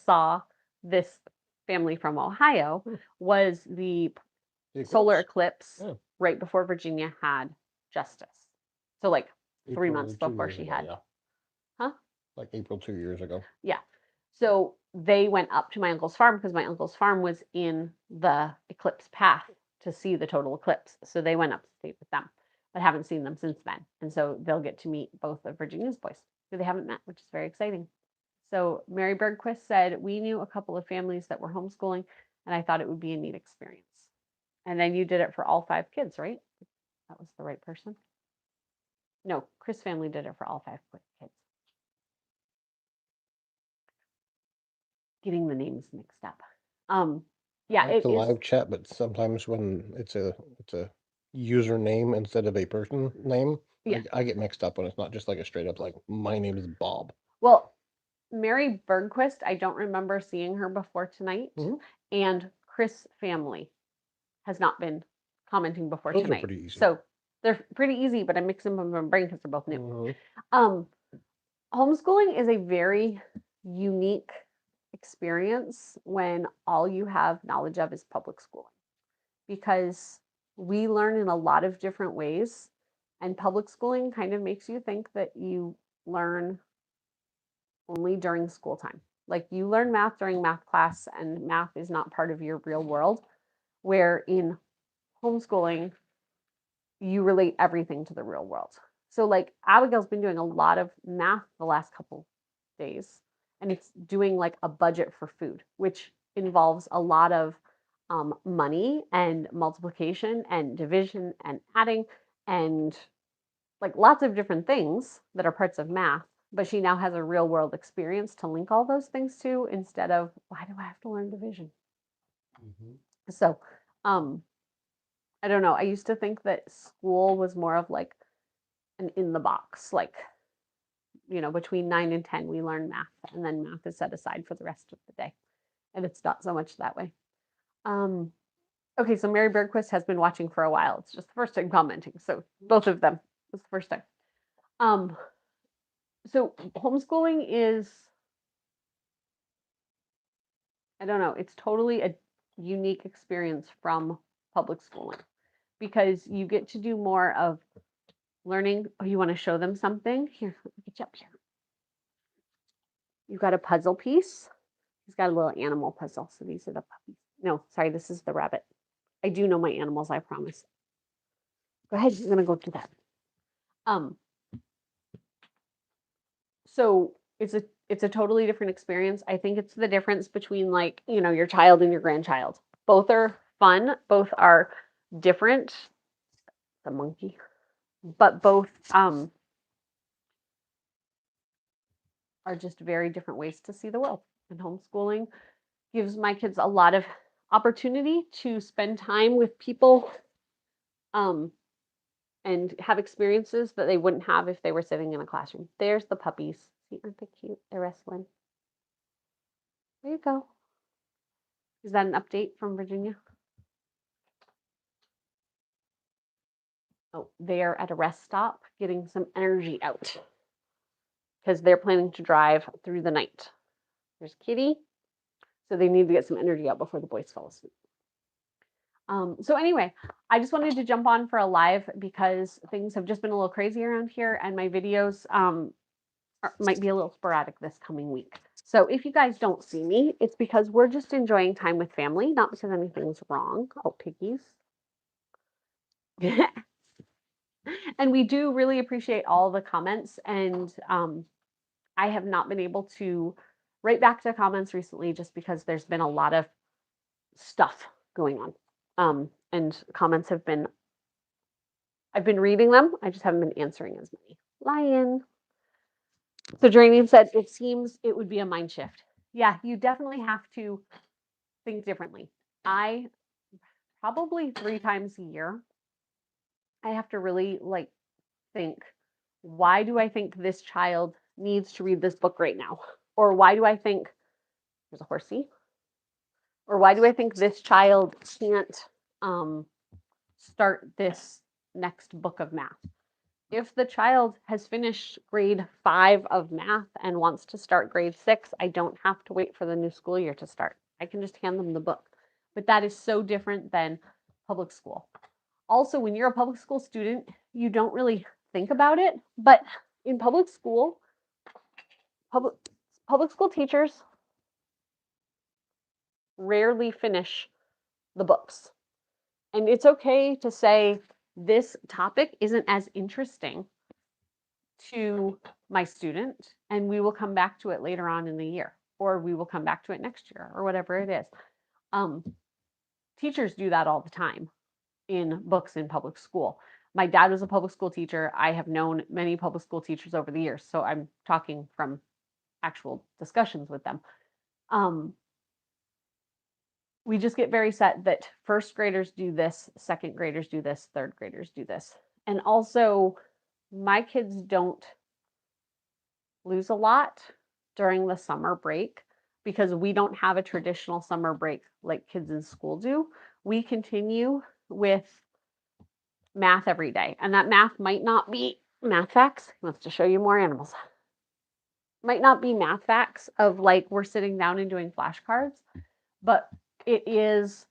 saw this family from Ohio was the solar eclipse right before Virginia had Justice. So like 3 months before she had. Huh? Like April 2 years ago. Yeah. So they went up to my uncle's farm because my uncle's farm was in the eclipse path to see the total eclipse. So they went up to stay with them, but haven't seen them since then. And so they'll get to meet both of Virginia's boys who they haven't met, which is very exciting. So Mary Bergquist said, we knew a couple of families that were homeschooling, and I thought it would be a neat experience. And then you did it for all 5 kids, right? That was the right person. No, Chris' family did it for all 5 kids. Getting the names mixed up. Yeah, it's a live chat, but sometimes when it's a username instead of a person name, I get mixed up when it's not just like a straight up like my name is Bob. Well, Mary Bergquist, I don't remember seeing her before tonight, and Chris' family has not been commenting before Those tonight. Are pretty easy. So they're pretty easy, but I'm mixing them in my brain because they're both new. Homeschooling is a very unique experience when all you have knowledge of is public schooling, because we learn in a lot of different ways, and public schooling kind of makes you think that you learn only during school time. Like you learn math during math class and math is not part of your real world, where in homeschooling, you relate everything to the real world. So like Abigail's been doing a lot of math the last couple days, and it's doing like a budget for food, which involves a lot of money and multiplication and division and adding and like lots of different things that are parts of math. But she now has a real world experience to link all those things to, instead of, why do I have to learn division? So I don't know. I used to think that school was more of like an in the box, like, between 9 and 10, we learn math, and then math is set aside for the rest of the day. And it's not so much that way. Okay, so Mary Bergquist has been watching for a while. It's just the first time commenting. So both of them, it's the first time. So homeschooling is, I don't know, it's totally a unique experience from public schooling, because you get to do more of learning. Oh, you want to show them something? Here, let me get you up here. You've got a puzzle piece. He's got a little animal puzzle. So these are the puppies. No, sorry, this is the rabbit. I do know my animals, I promise. Go ahead, you're gonna go do that. so it's a totally different experience. I think it's the difference between like, your child and your grandchild. Both are fun, both are different. The monkey. But both are just very different ways to see the world. And homeschooling gives my kids a lot of opportunity to spend time with people and have experiences that they wouldn't have if they were sitting in a classroom. There's the puppies. See, aren't they cute? They're wrestling. There you go. Is that an update from Virginia? Oh, they are at a rest stop getting some energy out because they're planning to drive through the night. There's Kitty. So they need to get some energy out before the boys fall asleep. So anyway, I just wanted to jump on for a live because things have just been a little crazy around here and my videos might be a little sporadic this coming week. So if you guys don't see me, it's because we're just enjoying time with family, not because anything's wrong. Oh, piggies. And we do really appreciate all the comments. And I have not been able to write back to comments recently just because there's been a lot of stuff going on. And comments I've been reading them. I just haven't been answering as many. Lion. So Geranium said, it seems it would be a mind shift. Yeah, you definitely have to think differently. I probably 3 times a year, I have to really think, why do I think this child needs to read this book right now? Or why do I think, there's a horsey? Or why do I think this child can't start this next book of math? If the child has finished grade 5 of math and wants to start grade 6, I don't have to wait for the new school year to start. I can just hand them the book. But that is so different than public school. Also, when you're a public school student, you don't really think about it. But in public school, public school teachers rarely finish the books. And it's okay to say, this topic isn't as interesting to my student, and we will come back to it later on in the year, or we will come back to it next year, or whatever it is. Teachers do that all the time in books in public school. My dad was a public school teacher. I have known many public school teachers over the years, so I'm talking from actual discussions with them. We just get very set that first graders do this, second graders do this, third graders do this. And also, my kids don't lose a lot during the summer break because we don't have a traditional summer break like kids in school do. We continue with math every day. And that math might not be math facts. He wants to show you more animals. Might not be math facts of like we're sitting down and doing flashcards, but it is,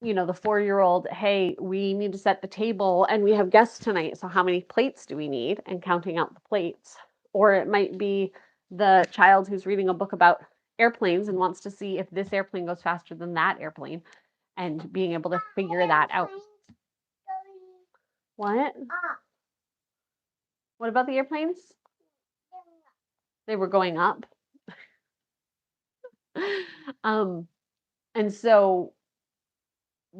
the 4-year-old, hey, we need to set the table and we have guests tonight. So how many plates do we need? And counting out the plates. Or it might be the child who's reading a book about airplanes and wants to see if this airplane goes faster than that airplane and being able to figure that out. What? What about the airplanes? They were going up. And so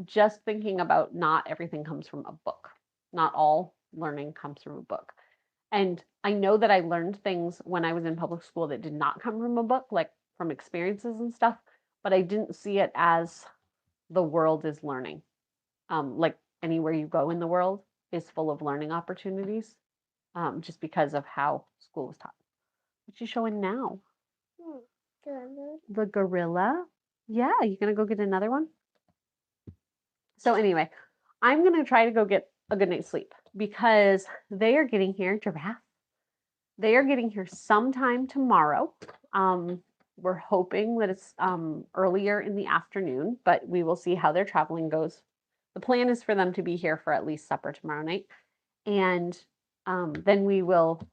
just thinking about not everything comes from a book. Not all learning comes from a book. And I know that I learned things when I was in public school that did not come from a book, like from experiences and stuff, but I didn't see it as the world is learning. Like anywhere you go in the world is full of learning opportunities, just because of how school was taught. What you showing now? The gorilla? Yeah, you gonna go get another one? So anyway, I'm gonna try to go get a good night's sleep because they are getting here, giraffe. They are getting here sometime tomorrow. We're hoping that it's earlier in the afternoon, but we will see how their traveling goes. The plan is for them to be here for at least supper tomorrow night. And then we will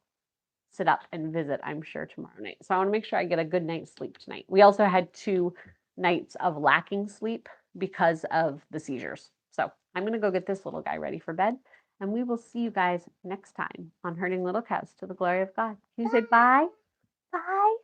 sit up and visit, I'm sure, tomorrow night. So I want to make sure I get a good night's sleep tonight. We also had 2 nights of lacking sleep because of the seizures. So I'm going to go get this little guy ready for bed, And we will see you guys next time on Herding Little Cows to the Glory of God. Can you say bye? Bye.